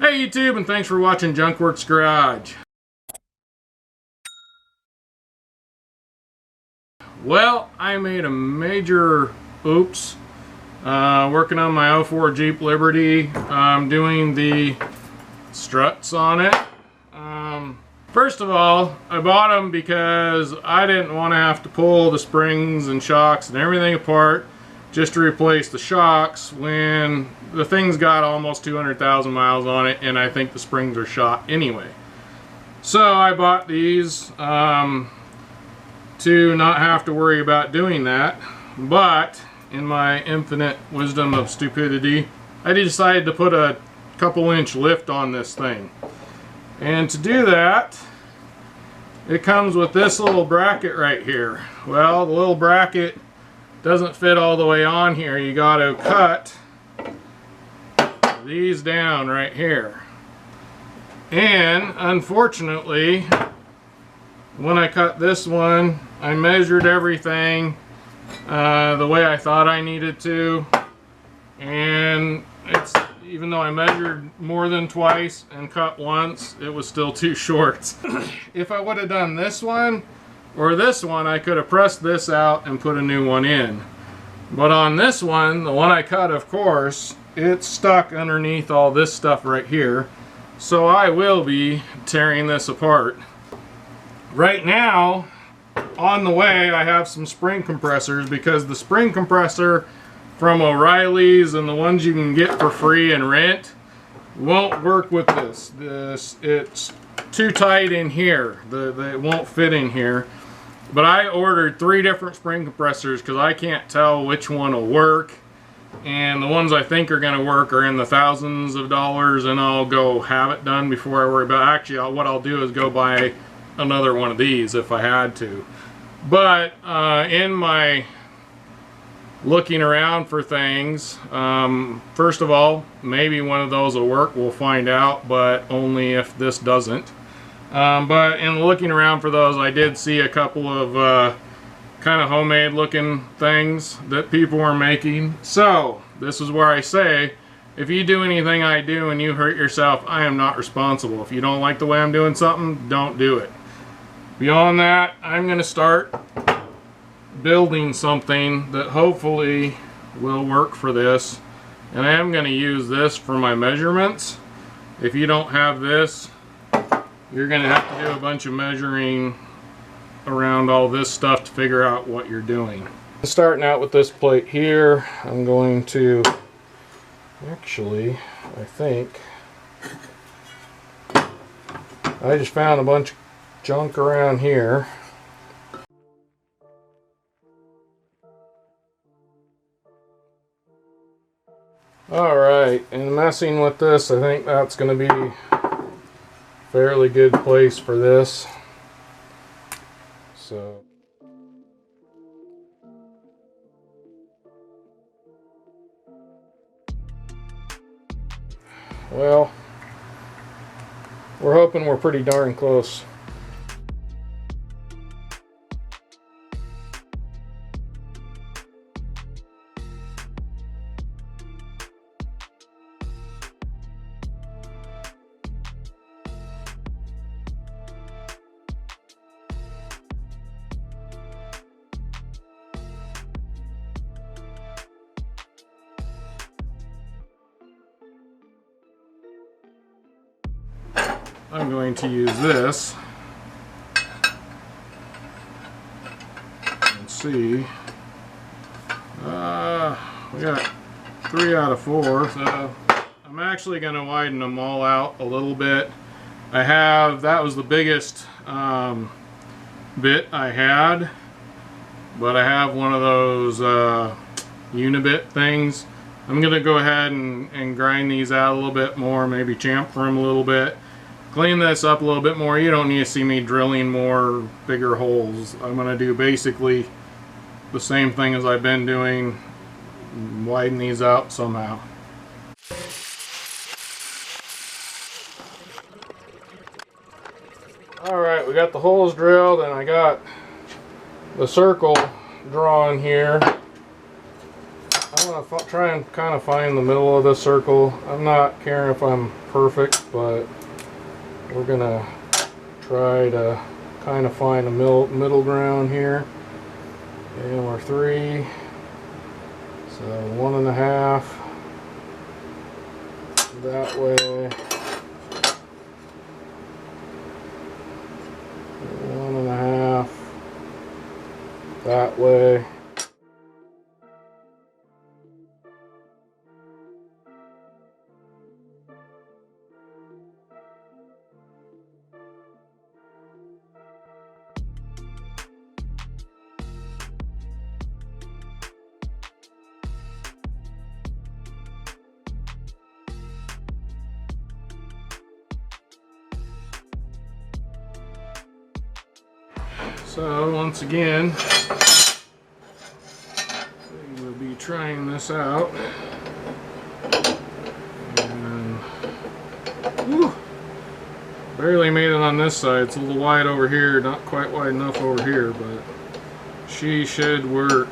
Hey YouTube, and thanks for watching Junkworks Garage. Well, I made a major oops working on my '04 Jeep Liberty. I'm doing the struts on it. First of all, I bought them because I didn't want to have to pull the springs and shocks and everything apart just to replace the shocks when the thing's got almost 200,000 miles on it, and I think the springs are shot anyway. So I bought these to not have to worry about doing that, but in my infinite wisdom of stupidity, I decided to put a couple-inch lift on this thing. And to do that, it comes with this little bracket right here. Well, the little bracket doesn't fit all the way on here. You got to cut these down right here. And unfortunately, when I cut this one, I measured everything the way I thought I needed to, and even though I measured more than twice and cut once, it was still too short. If I would have done this one or this one, I could have pressed this out and put a new one in. But on this one, the one I cut, of course, it's stuck underneath all this stuff right here. So I will be tearing this apart. Right now, on the way, I have some spring compressors because the spring compressor from O'Reilly's and the ones you can get for free and rent won't work with this. It's too tight in here. It won't fit in here. But I ordered 3 different spring compressors because I can't tell which one will work. And the ones I think are going to work are in the thousands of dollars, and I'll go have it done before I worry about it. Actually, what I'll do is go buy another one of these if I had to. But in my looking around for things, first of all, maybe one of those will work. We'll find out, but only if this doesn't. But in looking around for those, I did see a couple of kind of homemade looking things that people were making. So this is where I say, if you do anything I do and you hurt yourself, I am not responsible. If you don't like the way I'm doing something, don't do it. Beyond that, I'm going to start building something that hopefully will work for this. And I am going to use this for my measurements. If you don't have this, you're going to have to do a bunch of measuring around all this stuff to figure out what you're doing. Starting out with this plate here, I'm going to actually, I think I just found a bunch of junk around here. Alright, and messing with this, I think that's going to be a fairly good place for this. So well, we're hoping we're pretty darn close. I'm going to use this. Let's see. We got 3 out of 4. So I'm actually going to widen them all out a little bit. That was the biggest bit I had, but I have one of those unibit things. I'm going to go ahead and grind these out a little bit more, maybe chamfer them a little bit. Clean this up a little bit more. You don't need to see me drilling more bigger holes. I'm going to do basically the same thing as I've been doing, widen these out somehow. Alright, we got the holes drilled and I got the circle drawn here. I'm try and kind of find the middle of the circle. I'm not caring if I'm perfect, but we're gonna try to kind of find a middle ground here. And we're 3, so 1.5 that way, 1.5 that way. So once again, we will be trying this out. And, whew, barely made it on this side. It's a little wide over here, not quite wide enough over here, but she should work.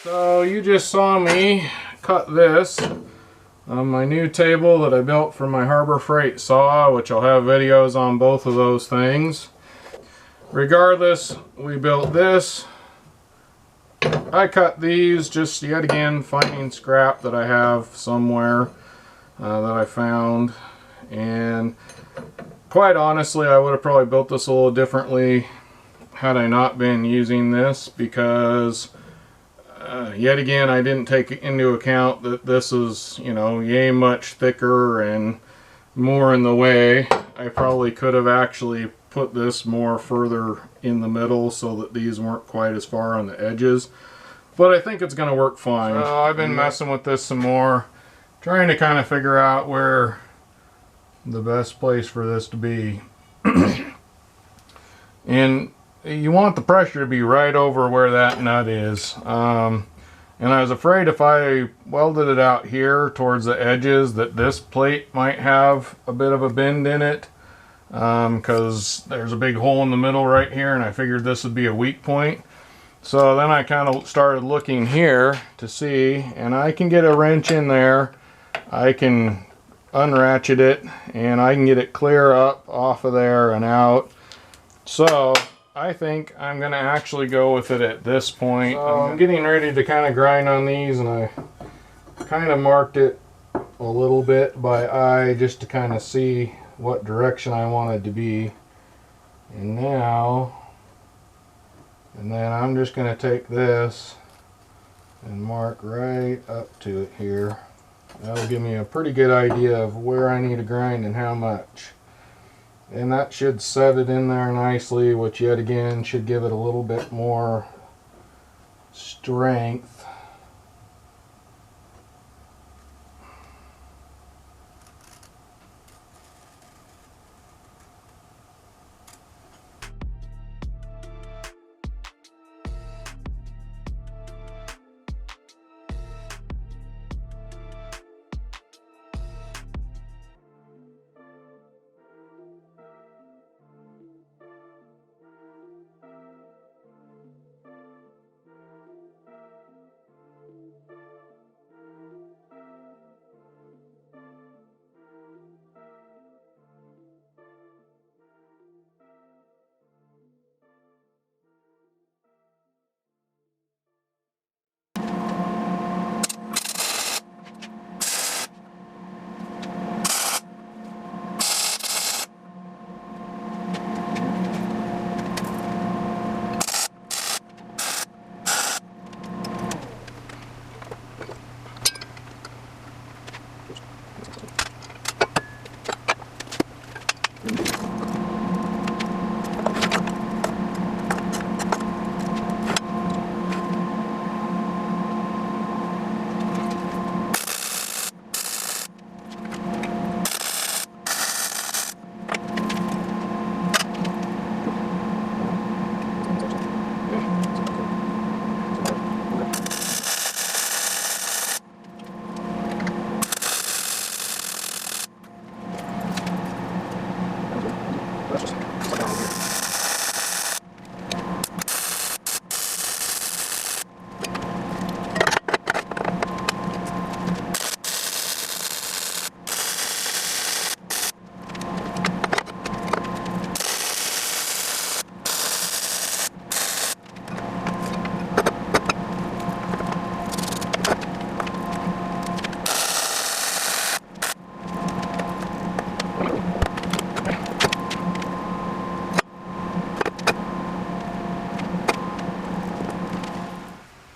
So you just saw me cut this on my new table that I built for my Harbor Freight saw, which I'll have videos on both of those things. Regardless, we built this. I cut these just yet again finding scrap that I have somewhere that I found, and quite honestly I would have probably built this a little differently had I not been using this, because yet again, I didn't take into account that this is, you know, yay much thicker and more in the way. I probably could have actually put this more further in the middle so that these weren't quite as far on the edges. But I think it's going to work fine. So I've been messing with this some more, trying to kind of figure out where the best place for this to be. And you want the pressure to be right over where that nut is. And I was afraid if I welded it out here towards the edges that this plate might have a bit of a bend in it, because there's a big hole in the middle right here, and I figured this would be a weak point. So then I kind of started looking here to see, and I can get a wrench in there. I can unratchet it, and I can get it clear up off of there and out. So I think I'm going to actually go with it at this point. So I'm getting ready to kind of grind on these, and I kind of marked it a little bit by eye just to kind of see what direction I wanted to be. And now, and then I'm just going to take this and mark right up to it here. That'll give me a pretty good idea of where I need to grind and how much. And that should set it in there nicely, which yet again should give it a little bit more strength.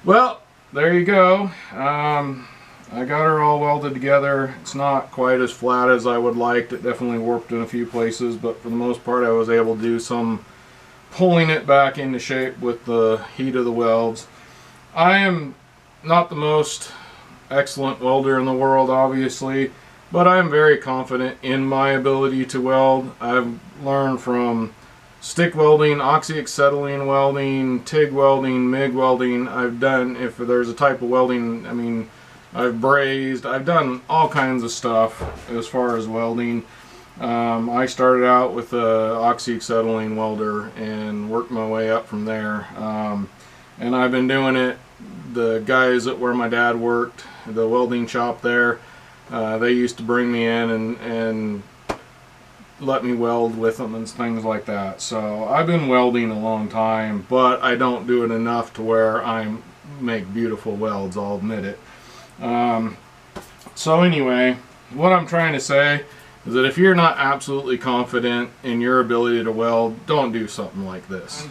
Well, there you go. I got her all welded together. It's not quite as flat as I would like. It definitely warped in a few places, but for the most part I was able to do some pulling it back into shape with the heat of the welds. I am not the most excellent welder in the world, obviously, but I'm very confident in my ability to weld. I've learned from stick welding, oxyacetylene welding, TIG welding, MIG welding. I've done, if there's a type of welding, I mean, I've brazed. I've done all kinds of stuff as far as welding. I started out with a oxyacetylene welder and worked my way up from there. And I've been doing it. The guys at where my dad worked, the welding shop there, they used to bring me in and let me weld with them and things like that. So I've been welding a long time, but I don't do it enough to where I make beautiful welds, I'll admit it. So anyway, what I'm trying to say is that if you're not absolutely confident in your ability to weld, don't do something like this.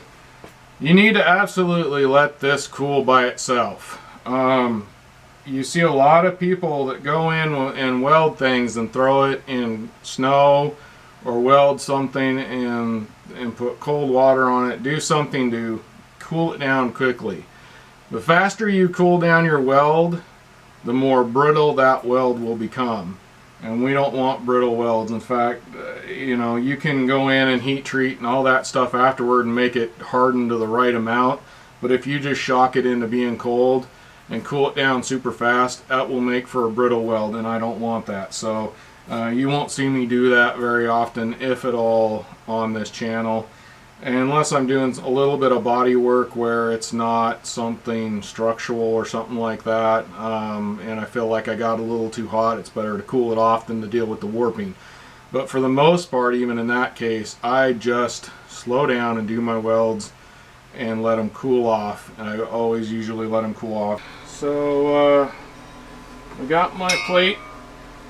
You need to absolutely let this cool by itself. You see a lot of people that go in and weld things and throw it in snow or weld something and put cold water on it. Do something to cool it down quickly. The faster you cool down your weld, the more brittle that weld will become. And we don't want brittle welds. In fact, you know, you can go in and heat treat and all that stuff afterward and make it harden to the right amount. But if you just shock it into being cold and cool it down super fast, that will make for a brittle weld, and I don't want that. So you won't see me do that very often, if at all, on this channel. Unless I'm doing a little bit of body work where it's not something structural or something like that, and I feel like I got a little too hot, it's better to cool it off than to deal with the warping. But for the most part, even in that case, I just slow down and do my welds and let them cool off. And I always usually let them cool off. So I got my plate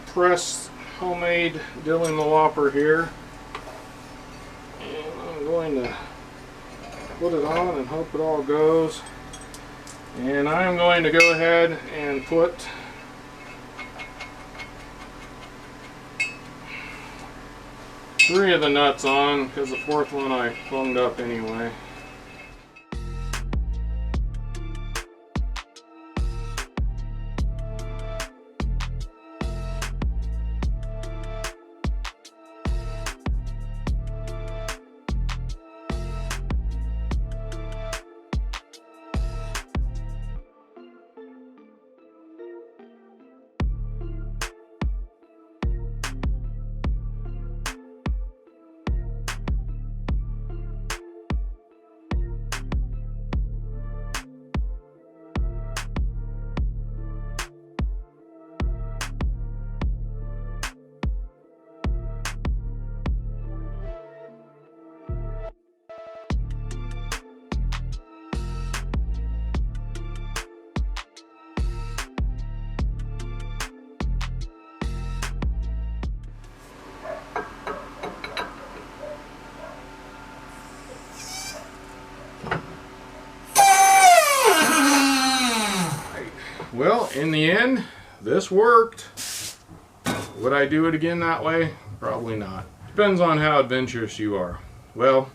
press homemade Dilling the Whopper here. I'm going to put it on and hope it all goes. And I'm going to go ahead and put three of the nuts on, because the fourth one I bunged up anyway. Well, in the end, this worked. Would I do it again that way? Probably not. Depends on how adventurous you are. Well,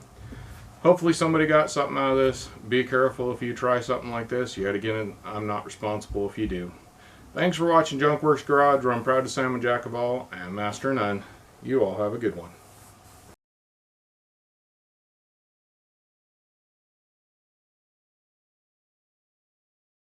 hopefully somebody got something out of this. Be careful if you try something like this. Yet again, I'm not responsible if you do. Thanks for watching Junk Works Garage, where I'm proud to say I'm a jack of all and master of none. You all have a good one.